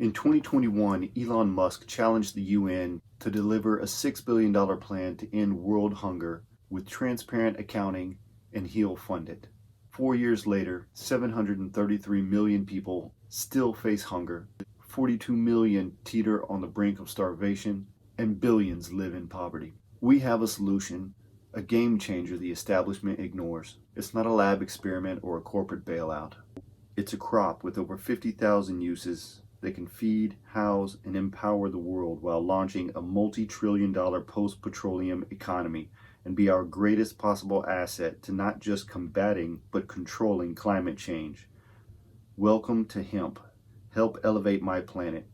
In 2021, Elon Musk challenged the UN to deliver a $6 billion plan to end world hunger with transparent accounting, and he'll fund it. 4 years later, 733 million people still face hunger, 42 million teeter on the brink of starvation, and billions live in poverty. We have a solution, a game changer the establishment ignores. It's not a lab experiment or a corporate bailout. It's a crop with over 50,000 uses that can feed, house, and empower the world while launching a multi-trillion-dollar post-petroleum economy and be our greatest possible asset to not just combating but controlling climate change. Welcome to Hemp. Help elevate my planet.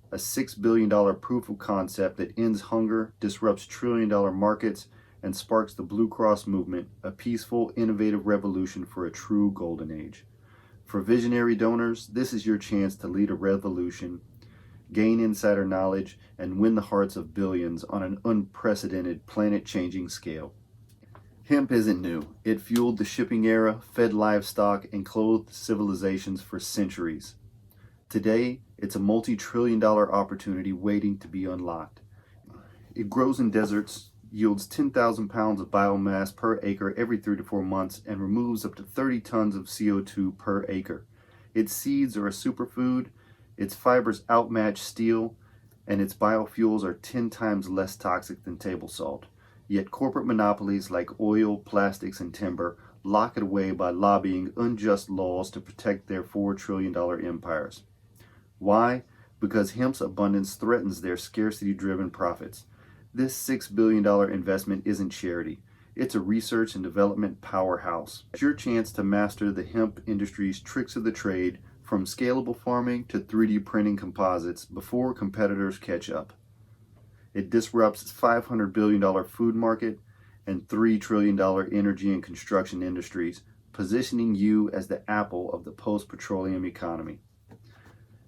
A $6 billion proof of concept that ends hunger, disrupts trillion-dollar markets, and sparks the Blue Cross movement, a peaceful, innovative revolution for a true golden age. For visionary donors, this is your chance to lead a revolution, gain insider knowledge, and win the hearts of billions on an unprecedented, planet-changing scale. Hemp isn't new. It fueled the shipping era, fed livestock, and clothed civilizations for centuries. Today, it's a multi-trillion-dollar opportunity waiting to be unlocked. It grows in deserts, yields 10,000 pounds of biomass per acre every 3 to 4 months, and removes up to 30 tons of CO2 per acre. Its seeds are a superfood, its fibers outmatch steel, and its biofuels are 10 times less toxic than table salt. Yet corporate monopolies like oil, plastics, and timber lock it away by lobbying unjust laws to protect their $4 trillion empires. Why? Because hemp's abundance threatens their scarcity-driven profits. This $6 billion investment isn't charity. It's a research and development powerhouse. It's your chance to master the hemp industry's tricks of the trade, from scalable farming to 3D printing composites, before competitors catch up. It disrupts its $500 billion food market and $3 trillion energy and construction industries, positioning you as the Apple of the post-petroleum economy.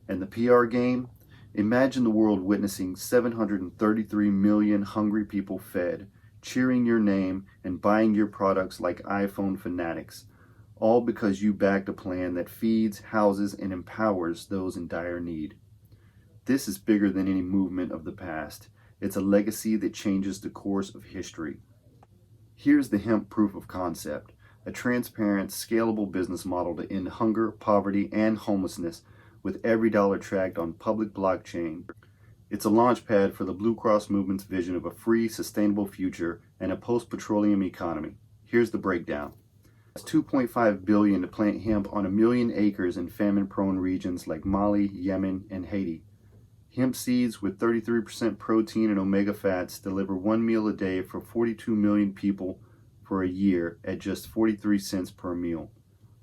And the PR game? Imagine the world witnessing 733 million hungry people fed, cheering your name, and buying your products like iPhone fanatics, all because you backed a plan that feeds, houses, and empowers those in dire need. This is bigger than any movement of the past. It's a legacy that changes the course of history. Here's the hemp proof of concept, a transparent, scalable business model to end hunger, poverty, and homelessness, with every dollar tracked on public blockchain. It's a launch pad for the Blue Cross movement's vision of a free, sustainable future and a post-petroleum economy. Here's the breakdown. It's $2.5 billion to plant hemp on 1 million acres in famine-prone regions like Mali, Yemen, and Haiti. Hemp seeds with 33% protein and omega fats deliver 1 meal a day for 42 million people for a year at just 43 cents per meal.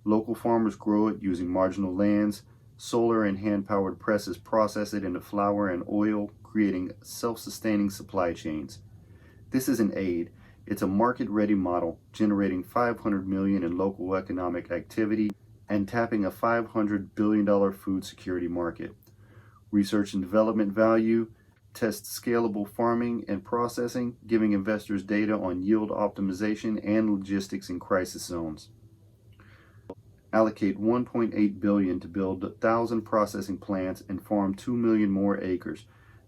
Local farmers grow it using marginal lands. Solar and hand-powered presses process it into flour and oil, creating self-sustaining supply chains. This is an aid. It's a market-ready model, generating $500 million in local economic activity and tapping a $500 billion food security market. Research and development value tests scalable farming and processing, giving investors data on yield optimization and logistics in crisis zones. Allocate $1.8 billion to build 1,000 processing plants and farm 2 million more acres.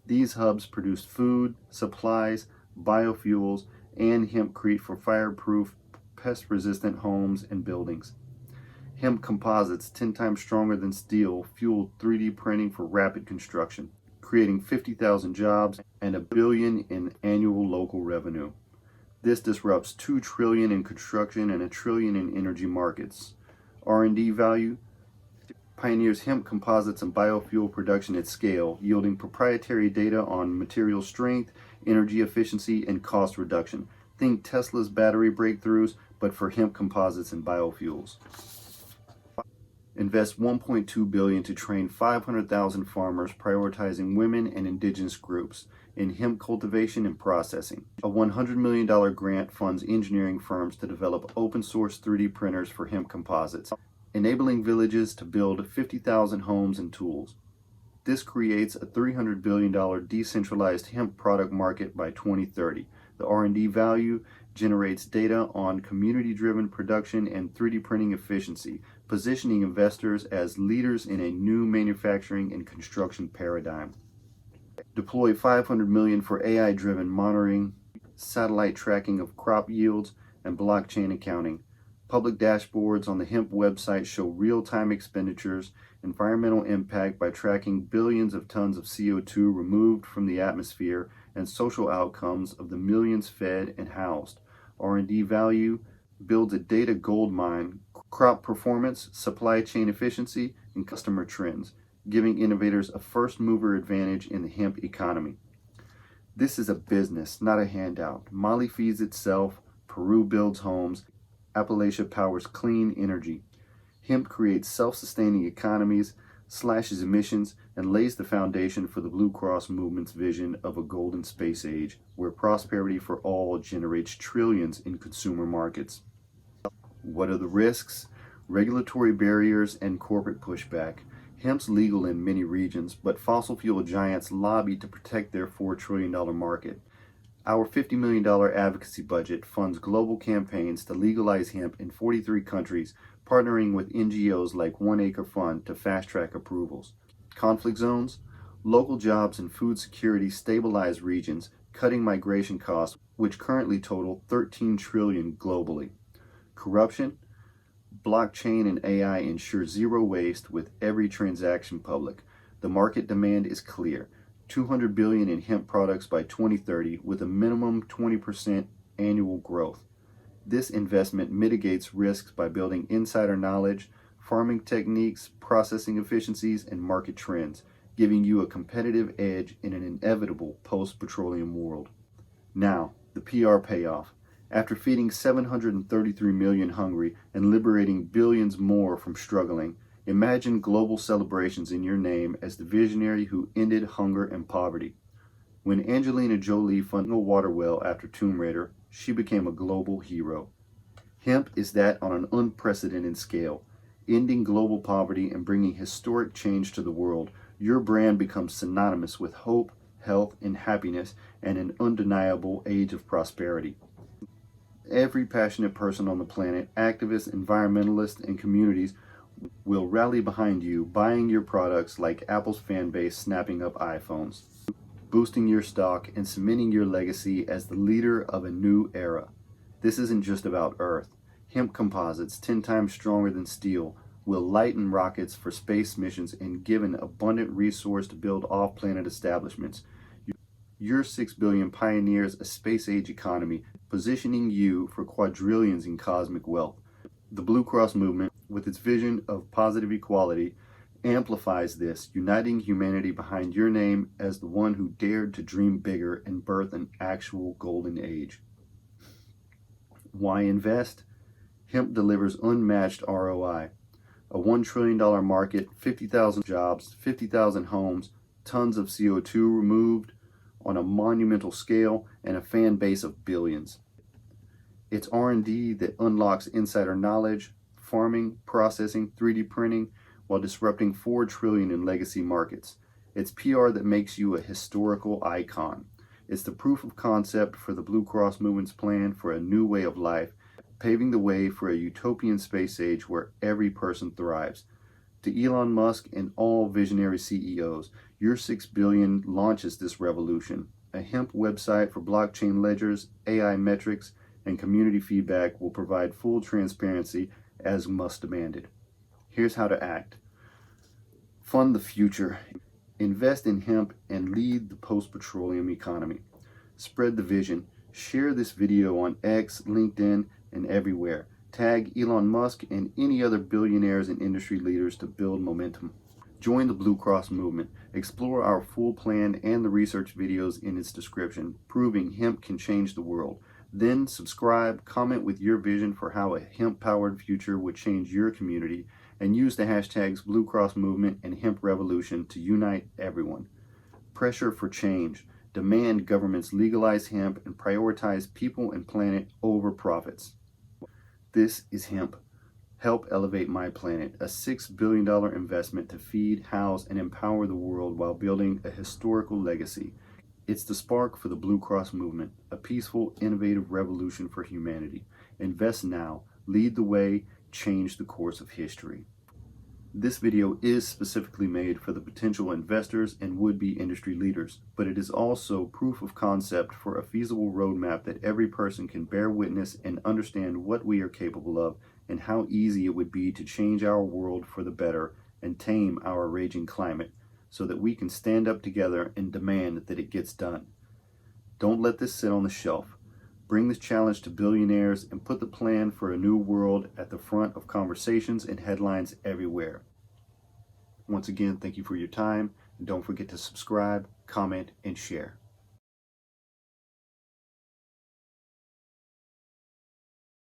These hubs produce food, supplies, biofuels, and hempcrete for fireproof, pest-resistant homes and buildings. Hemp composites, 10 times stronger than steel, fuel 3D printing for rapid construction, creating 50,000 jobs and $1 billion in annual local revenue. This disrupts $2 trillion in construction and $1 trillion in energy markets. R&D value pioneers hemp composites and biofuel production at scale, yielding proprietary data on material strength, energy efficiency, and cost reduction. Think Tesla's battery breakthroughs, but for hemp composites and biofuels. Invest $1.2 billion to train 500,000 farmers, prioritizing women and indigenous groups in hemp cultivation and processing. A $100 million grant funds engineering firms to develop open-source 3D printers for hemp composites, enabling villages to build 50,000 homes and tools. This creates a $300 billion decentralized hemp product market by 2030. The R&D value, generates data on community-driven production and 3D printing efficiency, positioning investors as leaders in a new manufacturing and construction paradigm. Deploy $500 million for AI-driven monitoring, satellite tracking of crop yields, and blockchain accounting. Public dashboards on the Hemp website show real-time expenditures, environmental impact by tracking billions of tons of CO2 removed from the atmosphere, and social outcomes of the millions fed and housed. R&D value builds a data gold mine, crop performance, supply chain efficiency, and customer trends, giving innovators a first-mover advantage in the hemp economy. This is a business, not a handout. Mali feeds itself, Peru builds homes, Appalachia powers clean energy. Hemp creates self-sustaining economies, slashes emissions, and lays the foundation for the Blue Cross movement's vision of a golden space age where prosperity for all generates trillions in consumer markets. What are the risks? Regulatory barriers and corporate pushback. Hemp's legal in many regions, but fossil fuel giants lobby to protect their $4 trillion market. Our $50 million advocacy budget funds global campaigns to legalize hemp in 43 countries, partnering with NGOs like One Acre Fund to fast-track approvals. Conflict zones, local jobs and food security stabilize regions, cutting migration costs, which currently total $13 trillion globally. Corruption, blockchain and AI ensure zero waste with every transaction public. The market demand is clear. $200 billion in hemp products by 2030 with a minimum 20% annual growth. This investment mitigates risks by building insider knowledge, farming techniques, processing efficiencies, and market trends, giving you a competitive edge in an inevitable post-petroleum world. Now, the PR payoff. After feeding 733 million hungry and liberating billions more from struggling, imagine global celebrations in your name as the visionary who ended hunger and poverty. When Angelina Jolie funded a water well after Tomb Raider, she became a global hero. Hemp is that on an unprecedented scale. Ending global poverty and bringing historic change to the world, your brand becomes synonymous with hope, health, and happiness, and an undeniable age of prosperity. Every passionate person on the planet, activists, environmentalists, and communities will rally behind you, buying your products like Apple's fan base snapping up iPhones, boosting your stock and cementing your legacy as the leader of a new era. This isn't just about Earth. Hemp composites, 10 times stronger than steel, will lighten rockets for space missions and give an abundant resource to build off-planet establishments. Your 6 billion pioneers a space-age economy, positioning you for quadrillions in cosmic wealth. The Blue Cross movement, with its vision of positive equality, amplifies this, uniting humanity behind your name as the one who dared to dream bigger and birth an actual golden age. Why invest? Hemp delivers unmatched ROI. A $1 trillion market, 50,000 jobs, 50,000 homes, tons of CO2 removed on a monumental scale, and a fan base of billions. It's R&D that unlocks insider knowledge, farming, processing, 3D printing, while disrupting $4 trillion in legacy markets. It's PR that makes you a historical icon. It's the proof of concept for the Blue Cross movement's plan for a new way of life, paving the way for a utopian space age where every person thrives. To Elon Musk and all visionary CEOs, your $6 billion launches this revolution. A hemp website for blockchain ledgers, AI metrics, and community feedback will provide full transparency as Musk demanded. Here's how to act. Fund the future. Invest in hemp and lead the post-petroleum economy. Spread the vision. Share this video on X, LinkedIn, and everywhere. Tag Elon Musk and any other billionaires and industry leaders to build momentum. Join the Blue Cross movement. Explore our full plan and the research videos in its description, proving hemp can change the world. Then subscribe, comment with your vision for how a hemp-powered future would change your community, and use the hashtags Blue Cross Movement and Hemp Revolution to unite everyone. Pressure for change. Demand governments legalize hemp and prioritize people and planet over profits. This is Hemp. Help elevate my planet, a $6 billion investment to feed, house, and empower the world while building a historical legacy. It's the spark for the Blue Cross movement, a peaceful, innovative revolution for humanity. Invest now, lead the way, change the course of history. This video is specifically made for the potential investors and would-be industry leaders, but it is also proof of concept for a feasible roadmap that every person can bear witness and understand what we are capable of and how easy it would be to change our world for the better and tame our raging climate so that we can stand up together and demand that it gets done. Don't let this sit on the shelf. Bring this challenge to billionaires and put the plan for a new world at the front of conversations and headlines everywhere. Once again, thank you for your time, and don't forget to subscribe, comment, and share.